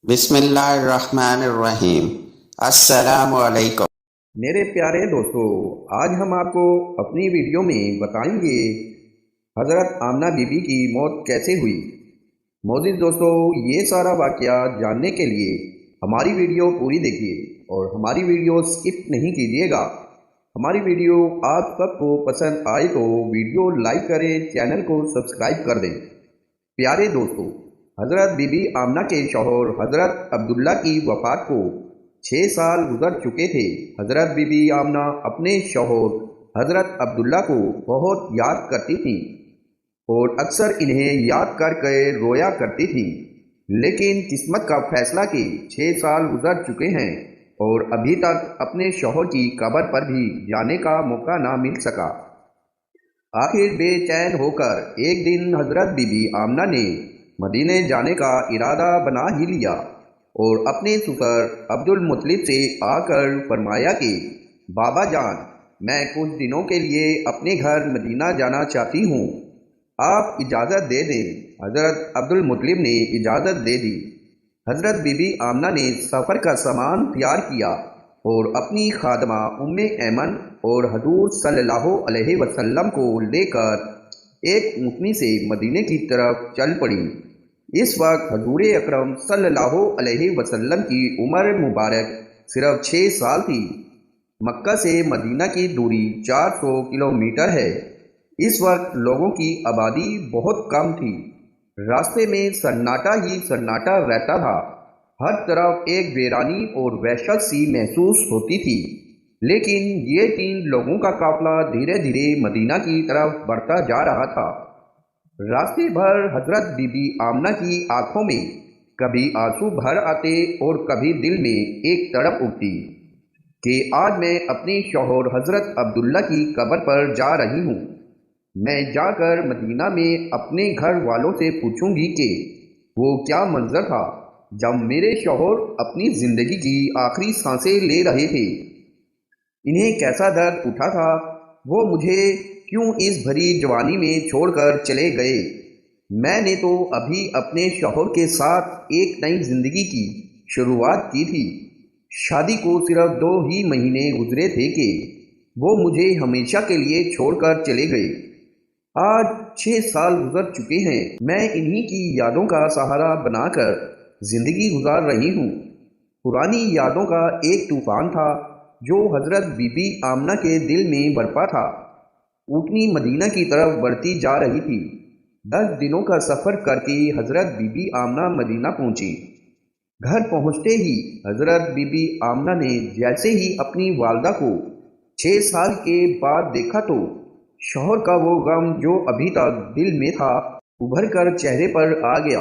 بسم اللہ الرحمن الرحیم۔ السلام علیکم۔ میرے پیارے دوستو، آج ہم آپ کو اپنی ویڈیو میں بتائیں گے حضرت آمنہ بی بی کی موت کیسے ہوئی۔ معزز دوستو، یہ سارا واقعہ جاننے کے لیے ہماری ویڈیو پوری دیکھیے اور ہماری ویڈیو سکپ نہیں کیجیے گا۔ ہماری ویڈیو آپ سب کو پسند آئے تو ویڈیو لائک کریں، چینل کو سبسکرائب کر دیں۔ پیارے دوستو، حضرت بی بی آمنہ کے شوہر حضرت عبداللہ کی وفات کو 6 سال گزر چکے تھے۔ حضرت بی بی آمنہ اپنے شوہر حضرت عبداللہ کو بہت یاد کرتی تھیں اور اکثر انہیں یاد کر کے رویا کرتی تھیں، لیکن قسمت کا فیصلہ کہ 6 سال گزر چکے ہیں اور ابھی تک اپنے شوہر کی قبر پر بھی جانے کا موقع نہ مل سکا۔ آخر بے چین ہو کر ایک دن حضرت بی بی آمنہ نے مدینے جانے کا ارادہ بنا ہی لیا اور اپنے سسر عبد المطلب سے آ کر فرمایا کہ بابا جان، میں کچھ دنوں کے لیے اپنے گھر مدینہ جانا چاہتی ہوں، آپ اجازت دے دیں۔ حضرت عبد المطلب نے اجازت دے دی۔ حضرت بی بی آمنہ نے سفر کا سامان تیار کیا اور اپنی خادمہ ام ایمن اور حضور صلی اللہ علیہ وسلم کو لے کر ایک اونٹنی سے مدینے کی طرف چل پڑی۔ اس وقت حضور اکرم صلی اللہ علیہ وسلم کی عمر مبارک صرف 6 سال تھی۔ مکہ سے مدینہ کی دوری 400 کلومیٹر ہے۔ اس وقت لوگوں کی آبادی بہت کم تھی۔ راستے میں سناٹا ہی سناٹا رہتا تھا، ہر طرف ایک ویرانی اور وحشت سی محسوس ہوتی تھی، لیکن یہ 3 لوگوں کا قافلہ دھیرے دھیرے مدینہ کی طرف بڑھتا جا رہا تھا۔ راستے بھر حضرت بی بی آمنہ کی آنکھوں میں کبھی آنسو بھر آتے اور کبھی دل میں ایک تڑپ اٹھتی کہ آج میں اپنے شوہر حضرت عبداللہ کی قبر پر جا رہی ہوں۔ میں جا کر مدینہ میں اپنے گھر والوں سے پوچھوں گی کہ وہ کیا منظر تھا جب میرے شوہر اپنی زندگی کی آخری سانسیں لے رہے تھے، انہیں کیسا درد اٹھا تھا، وہ مجھے کیوں اس بھری جوانی میں چھوڑ کر چلے گئے۔ میں نے تو ابھی اپنے شوہر کے ساتھ ایک نئی زندگی کی شروعات کی تھی۔ شادی کو صرف 2 ہی مہینے گزرے تھے کہ وہ مجھے ہمیشہ کے لیے چھوڑ کر چلے گئے۔ آج 6 سال گزر چکے ہیں، میں انہی کی یادوں کا سہارا بنا کر زندگی گزار رہی ہوں۔ پرانی یادوں کا ایک طوفان تھا جو حضرت بی بی آمنہ کے دل میں برپا تھا۔ اونٹنی مدینہ کی طرف بڑھتی جا رہی تھی۔ 10 دنوں کا سفر کر کے حضرت بی بی آمنہ مدینہ پہنچی۔ گھر پہنچتے ہی حضرت بی بی آمنہ نے جیسے ہی اپنی والدہ کو 6 سال کے بعد دیکھا تو شوہر کا وہ غم جو ابھی تک دل میں تھا ابھر کر چہرے پر آ گیا،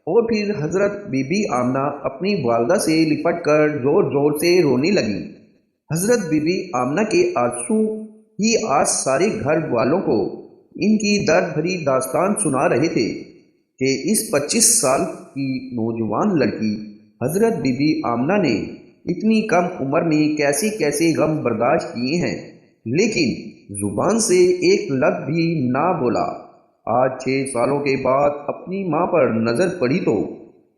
اور پھر حضرت بی بی آمنہ اپنی والدہ سے لپٹ کر زور زور سے رونے لگی۔ حضرت بی بی آمنہ کے آنسو ہی آج سارے گھر والوں کو ان کی درد بھری داستان سنا رہے تھے کہ اس 25 سال کی نوجوان لڑکی حضرت بی بی آمنہ نے اتنی کم عمر میں کیسے کیسے غم برداشت کیے ہیں، لیکن زبان سے ایک لفظ بھی نہ بولا۔ آج 6 سالوں کے بعد اپنی ماں پر نظر پڑی تو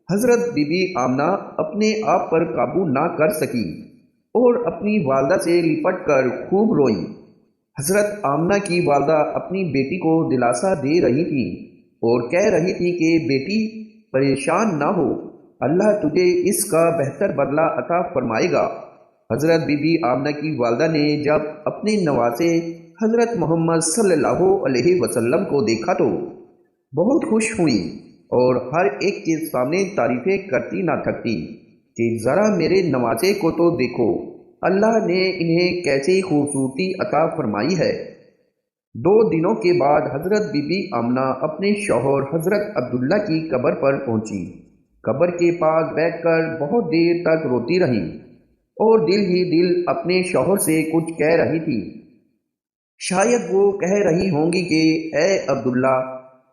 حضرت بی بی آمنہ اپنے آپ پر قابو نہ کر سکی اور اپنی والدہ سے لپٹ کر خوب روئیں۔ حضرت آمنہ کی والدہ اپنی بیٹی کو دلاسا دے رہی تھیں اور کہہ رہی تھی کہ بیٹی پریشان نہ ہو، اللہ تجھے اس کا بہتر بدلہ عطا فرمائے گا۔ حضرت بی بی آمنہ کی والدہ نے جب اپنے نواسے حضرت محمد صلی اللہ علیہ وسلم کو دیکھا تو بہت خوش ہوئیں اور ہر ایک کے سامنے تعریفیں کرتی نہ تھکتی کہ ذرا میرے نواسے کو تو دیکھو، اللہ نے انہیں کیسی خوبصورتی عطا فرمائی ہے۔ 2 دنوں کے بعد حضرت بی بی آمنہ اپنے شوہر حضرت عبداللہ کی قبر پر پہنچی۔ قبر کے پاس بیٹھ کر بہت دیر تک روتی رہی اور دل ہی دل اپنے شوہر سے کچھ کہہ رہی تھی۔ شاید وہ کہہ رہی ہوں گی کہ اے عبداللہ،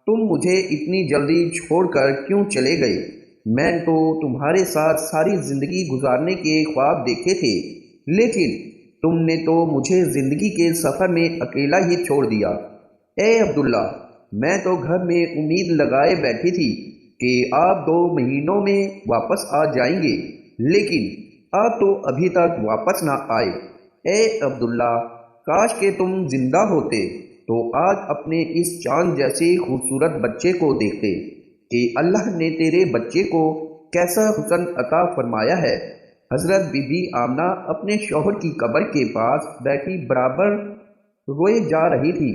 تم مجھے اتنی جلدی چھوڑ کر کیوں چلے گئے؟ میں تو تمہارے ساتھ ساری زندگی گزارنے کے خواب دیکھے تھے، لیکن تم نے تو مجھے زندگی کے سفر میں اکیلا ہی چھوڑ دیا۔ اے عبداللہ، میں تو گھر میں امید لگائے بیٹھی تھی کہ آپ 2 مہینوں میں واپس آ جائیں گے، لیکن آپ تو ابھی تک واپس نہ آئے۔ اے عبداللہ، کاش کہ تم زندہ ہوتے تو آج اپنے اس چاند جیسے خوبصورت بچے کو دیکھتے کہ اللہ نے تیرے بچے کو کیسا حسن عطا فرمایا ہے۔ حضرت بی بی آمنہ اپنے شوہر کی قبر کے پاس بیٹھی برابر روئے جا رہی تھی،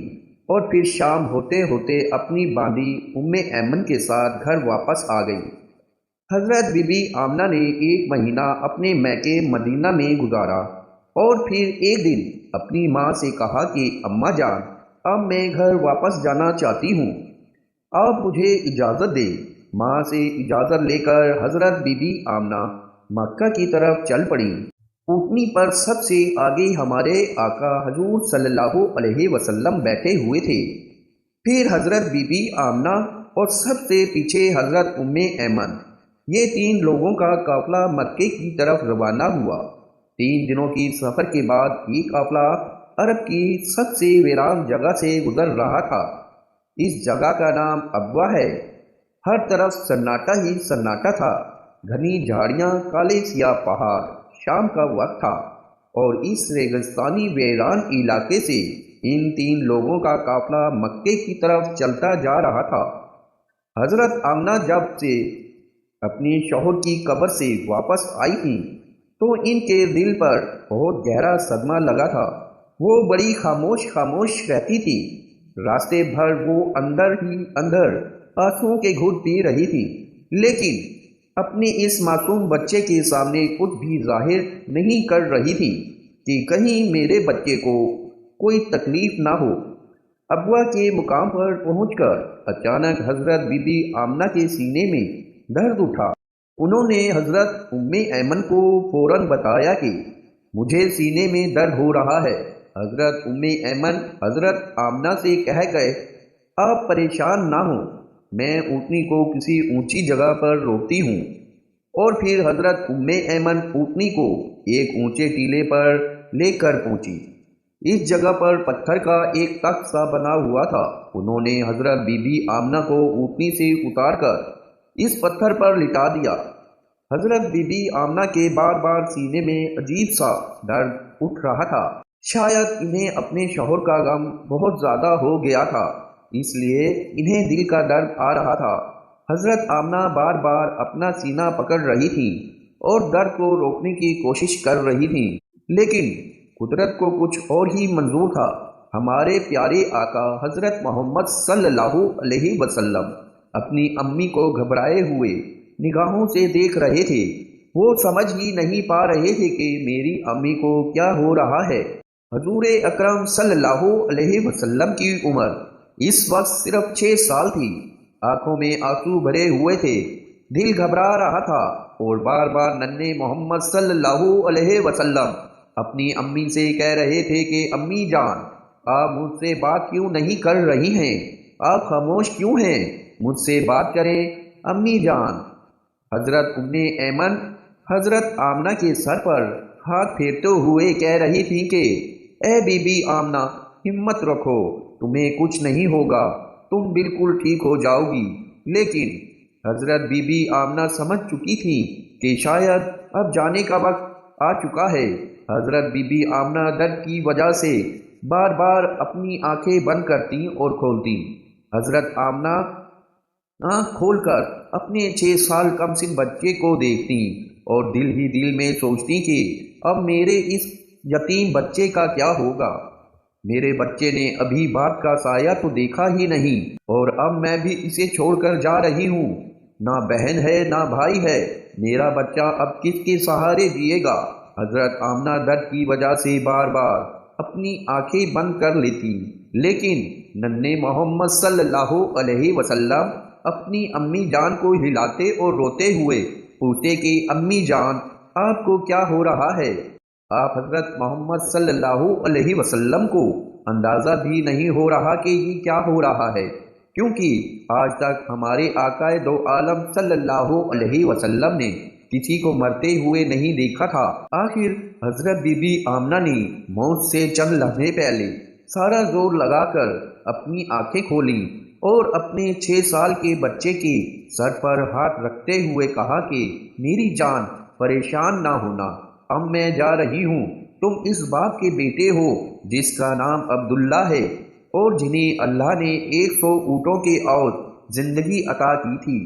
اور پھر شام ہوتے ہوتے اپنی باندی ام ایمن کے ساتھ گھر واپس آ گئی۔ حضرت بی بی آمنہ نے 1 مہینہ اپنے میکے مدینہ میں گزارا، اور پھر ایک دن اپنی ماں سے کہا کہ اماں جان، اب میں گھر واپس جانا چاہتی ہوں، آپ مجھے اجازت دیں۔ ماں سے اجازت لے کر حضرت بی بی آمنہ مکہ کی طرف چل پڑیں۔ اونٹنی پر سب سے آگے ہمارے آقا حضور صلی اللہ علیہ وسلم بیٹھے ہوئے تھے، پھر حضرت بی بی آمنہ اور سب سے پیچھے حضرت ام ایمن۔ یہ 3 لوگوں کا قافلہ مکے کی طرف روانہ ہوا۔ 3 دنوں کی سفر کے بعد یہ قافلہ عرب کی سب سے ویران جگہ سے گزر رہا تھا۔ اس جگہ کا نام ابوا ہے۔ ہر طرف سناٹا ہی سناٹا تھا، گھنی جھاڑیاں، کالے سیاہ پہاڑ۔ شام کا وقت تھا، اور اس ریگستانی ویران علاقے سے ان 3 لوگوں کا قافلہ مکے کی طرف چلتا جا رہا تھا۔ حضرت آمنہ جب سے اپنے شوہر کی قبر سے واپس آئی تھیں تو ان کے دل پر بہت گہرا صدمہ لگا تھا۔ وہ بڑی خاموش رہتی تھی۔ راستے بھر وہ اندر ہی اندر آنسوؤں کے گھٹ پی رہی تھی، لیکن اپنے اس معصوم بچے کے سامنے کچھ بھی ظاہر نہیں کر رہی تھی کہ کہیں میرے بچے کو کوئی تکلیف نہ ہو۔ ابوا کے مقام پر پہنچ کر اچانک حضرت بی بی آمنہ کے سینے میں درد اٹھا۔ انہوں نے حضرت ام ایمن کو فوراً بتایا کہ مجھے سینے میں درد ہو رہا ہے۔ حضرت ام ایمن حضرت آمنہ سے کہہ گئے، آپ پریشان نہ ہوں، میں اونٹنی کو کسی اونچی جگہ پر روکتی ہوں۔ اور پھر حضرت ام ایمن اونٹنی کو ایک اونچے ٹیلے پر لے کر پہنچی۔ اس جگہ پر پتھر کا ایک تخت سا بنا ہوا تھا۔ انہوں نے حضرت بی بی آمنہ کو اونٹنی سے اتار کر اس پتھر پر لٹا دیا۔ حضرت بی بی آمنہ کے بار بار سینے میں عجیب سا درد اٹھ رہا تھا۔ شاید انہیں اپنے شوہر کا غم بہت زیادہ ہو گیا تھا، اس لیے انہیں دل کا درد آ رہا تھا۔ حضرت آمنہ بار بار اپنا سینہ پکڑ رہی تھیں اور درد کو روکنے کی کوشش کر رہی تھیں، لیکن قدرت کو کچھ اور ہی منظور تھا۔ ہمارے پیارے آقا حضرت محمد صلی اللہ علیہ وسلم اپنی امی کو گھبرائے ہوئے نگاہوں سے دیکھ رہے تھے۔ وہ سمجھ ہی نہیں پا رہے تھے کہ میری امی کو کیا ہو رہا ہے۔ حضور اکرم صلی اللہ علیہ وسلم کی عمر اس وقت صرف 6 سال تھی۔ آنکھوں میں آنسو بھرے ہوئے تھے، دل گھبرا رہا تھا، اور بار بار ننھے محمد صلی اللہ علیہ وسلم اپنی امی سے کہہ رہے تھے کہ امی جان، آپ مجھ سے بات کیوں نہیں کر رہی ہیں؟ آپ خاموش کیوں ہیں؟ مجھ سے بات کریں امی جان۔ حضرت ام ایمن حضرت آمنہ کے سر پر ہاتھ پھیرتے ہوئے کہہ رہی تھی کہ اے بی بی آمنہ، ہمت رکھو، تمہیں کچھ نہیں ہوگا، تم بالکل ٹھیک ہو جاؤ گی۔ لیکن حضرت بی بی آمنہ سمجھ چکی تھی کہ شاید اب جانے کا وقت آ چکا ہے۔ حضرت بی بی آمنہ درد کی وجہ سے بار بار اپنی آنکھیں بند کرتی اور کھولتی۔ حضرت آمنہ آنکھ کھول کر اپنے 6 سال کم سن بچے کو دیکھتی اور دل ہی دل میں سوچتی کہ اب میرے اس یتیم بچے کا کیا ہوگا۔ میرے بچے نے ابھی باپ کا سایہ تو دیکھا ہی نہیں، اور اب میں بھی اسے چھوڑ کر جا رہی ہوں۔ نہ بہن ہے نہ بھائی ہے، میرا بچہ اب کس کے سہارے جیے گا؟ حضرت آمنہ درد کی وجہ سے بار بار اپنی آنکھیں بند کر لیتی، لیکن ننھے محمد صلی اللہ علیہ وسلم اپنی امی جان کو ہلاتے اور روتے ہوئے پوچھتے کہ امی جان، آپ کو کیا ہو رہا ہے؟ آپ حضرت محمد صلی اللہ علیہ وسلم کو اندازہ بھی نہیں ہو رہا کہ یہ کیا ہو رہا ہے، کیونکہ آج تک ہمارے آقا دو عالم صلی اللہ علیہ وسلم نے کسی کو مرتے ہوئے نہیں دیکھا تھا۔ آخر حضرت بی بی آمنہ نے موت سے چند لمحے پہلے سارا زور لگا کر اپنی آنکھیں کھولیں اور اپنے 6 سال کے بچے کے سر پر ہاتھ رکھتے ہوئے کہا کہ میری جان پریشان نہ ہونا، اب میں جا رہی ہوں۔ تم اس باپ کے بیٹے ہو جس کا نام عبداللہ ہے اور جنہیں اللہ نے 100 اونٹوں کے عوض زندگی عطا کی تھی۔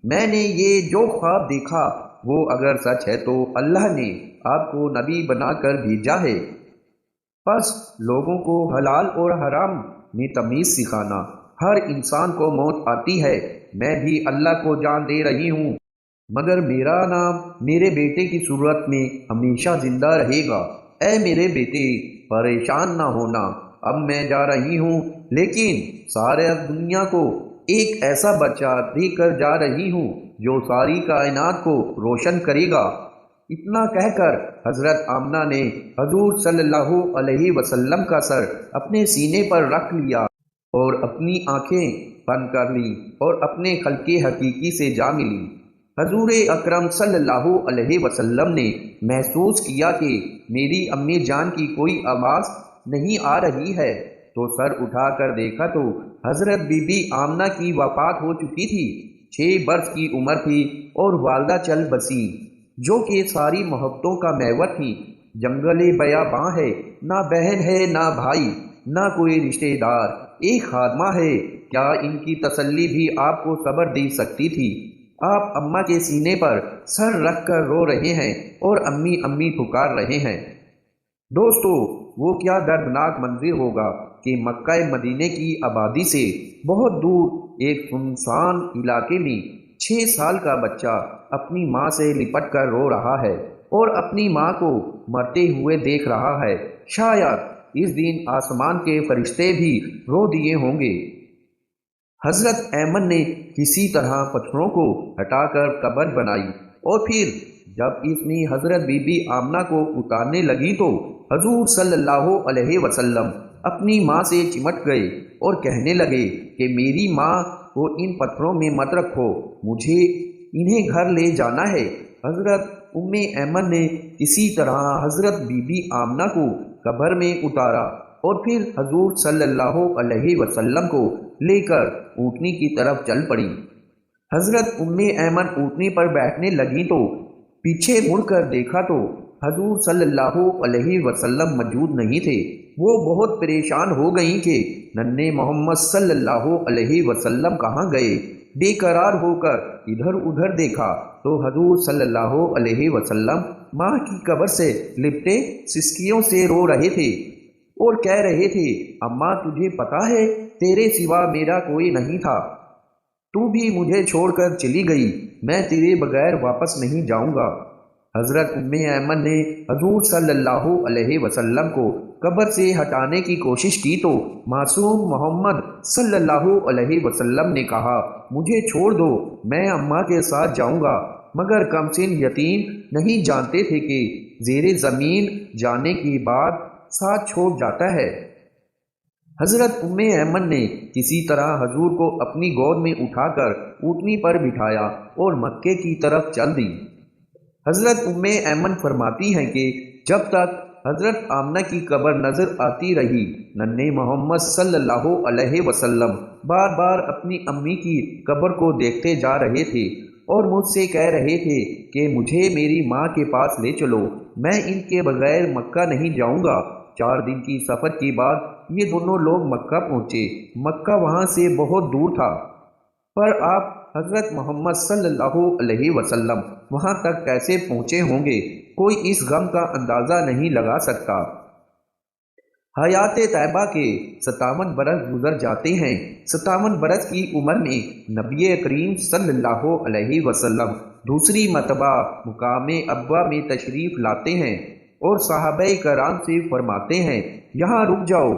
میں نے یہ جو خواب دیکھا وہ اگر سچ ہے تو اللہ نے آپ کو نبی بنا کر بھیجا ہے۔ پس لوگوں کو حلال اور حرام میں تمیز سکھانا۔ ہر انسان کو موت آتی ہے، میں بھی اللہ کو جان دے رہی ہوں، مگر میرا نام میرے بیٹے کی صورت میں ہمیشہ زندہ رہے گا۔ اے میرے بیٹے، پریشان نہ ہونا، اب میں جا رہی ہوں، لیکن سارے دنیا کو ایک ایسا بچہ دے کر جا رہی ہوں جو ساری کائنات کو روشن کرے گا۔ اتنا کہہ کر حضرت آمنہ نے حضور صلی اللہ علیہ وسلم کا سر اپنے سینے پر رکھ لیا اور اپنی آنکھیں بند کر لی اور اپنے خلق حقیقی سے جا ملی۔ حضور اکرم صلی اللہ علیہ وسلم نے محسوس کیا کہ میری امی جان کی کوئی آواز نہیں آ رہی ہے، تو سر اٹھا کر دیکھا تو حضرت بی بی آمنہ کی وفات ہو چکی تھی۔ 6 برس کی عمر تھی اور والدہ چل بسی، جو کہ ساری محبتوں کا محور تھی۔ جنگل بیاباں ہے، نہ بہن ہے نہ بھائی، نہ کوئی رشتہ دار، ایک خادمہ ہے، کیا ان کی تسلی بھی آپ کو صبر دے سکتی تھی؟ آپ اماں کے سینے پر سر رکھ کر رو رہے ہیں اور امی امی پکار رہے ہیں۔ دوستو، وہ کیا دردناک منظر ہوگا کہ مکہ مدینے کی آبادی سے بہت دور ایک سنسان علاقے میں 6 سال کا بچہ اپنی ماں سے لپٹ کر رو رہا ہے اور اپنی ماں کو مرتے ہوئے دیکھ رہا ہے۔ شاید اس دن آسمان کے فرشتے بھی رو دیے ہوں گے۔ حضرت ایمن نے کسی طرح پتھروں کو ہٹا کر قبر بنائی اور پھر جب اس نے حضرت بی بی آمنہ کو اتارنے لگی تو حضور صلی اللہ علیہ وسلم اپنی ماں سے چمٹ گئے اور کہنے لگے کہ میری ماں کو ان پتھروں میں مت رکھو، مجھے انہیں گھر لے جانا ہے۔ حضرت ام ایمن نے کسی طرح حضرت بی بی آمنہ کو قبر میں اتارا اور پھر حضور صلی اللہ علیہ وسلم کو لے کر اونٹنی کی طرف چل پڑی۔ حضرت ام ایمن اونٹنی پر بیٹھنے لگی تو پیچھے مڑ کر دیکھا تو حضور صلی اللہ علیہ وسلم موجود نہیں تھے۔ وہ بہت پریشان ہو گئیں کہ ننھے محمد صلی اللہ علیہ وسلم کہاں گئے۔ بے قرار ہو کر ادھر ادھر دیکھا تو حضور صلی اللہ علیہ وسلم ماں کی قبر سے لپٹے سسکیوں سے رو رہے تھے اور کہہ رہے تھے، اماں تجھے پتا ہے تیرے سوا میرا کوئی نہیں تھا، تو بھی مجھے چھوڑ کر چلی گئی، میں تیرے بغیر واپس نہیں جاؤں گا۔ حضرت ام ایمن نے حضور صلی اللہ علیہ وسلم کو قبر سے ہٹانے کی کوشش کی تو معصوم محمد صلی اللہ علیہ وسلم نے کہا، مجھے چھوڑ دو، میں اماں کے ساتھ جاؤں گا، مگر کم سن یتیم نہیں جانتے تھے کہ زیر زمین جانے کے بعد ساتھ چھوڑ جاتا ہے۔ حضرت ام ایمن نے کسی طرح حضور کو اپنی گود میں اٹھا کر اونٹنی پر بٹھایا اور مکے کی طرف چل دی۔ حضرت ام ایمن فرماتی ہیں کہ جب تک حضرت آمنہ کی قبر نظر آتی رہی، ننھے محمد صلی اللہ علیہ وسلم بار بار اپنی امی کی قبر کو دیکھتے جا رہے تھے اور مجھ سے کہہ رہے تھے کہ مجھے میری ماں کے پاس لے چلو، میں ان کے بغیر مکہ نہیں جاؤں گا۔ 4 دن کی سفر کے بعد یہ دونوں لوگ مکہ پہنچے۔ مکہ وہاں سے بہت دور تھا، پر آپ حضرت محمد صلی اللہ علیہ وسلم وہاں تک کیسے پہنچے ہوں گے، کوئی اس غم کا اندازہ نہیں لگا سکتا۔ حیات طیبہ کے 57 برس گزر جاتے ہیں۔ 57 برس کی عمر میں نبی کریم صلی اللہ علیہ وسلم دوسری مرتبہ مقام ابوا میں تشریف لاتے ہیں اور صحابہ کرام سے فرماتے ہیں، یہاں رک جاؤ،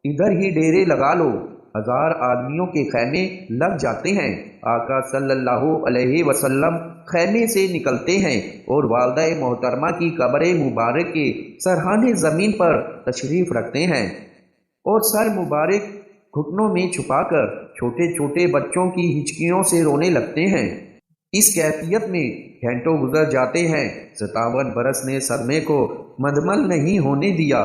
ادھر ہی ڈیرے لگا لو۔ 1000 آدمیوں کے خیمے لگ جاتے ہیں۔ آقا صلی اللہ علیہ وسلم خیمے سے نکلتے ہیں اور والدہ محترمہ کی قبر مبارک کے سرحانے زمین پر تشریف رکھتے ہیں اور سر مبارک گھٹنوں میں چھپا کر چھوٹے چھوٹے بچوں کی ہچکیوں سے رونے لگتے ہیں۔ اس کیفیت میں گھنٹوں گزر جاتے ہیں۔ 57 برس نے صدمے کو مدمل نہیں ہونے دیا۔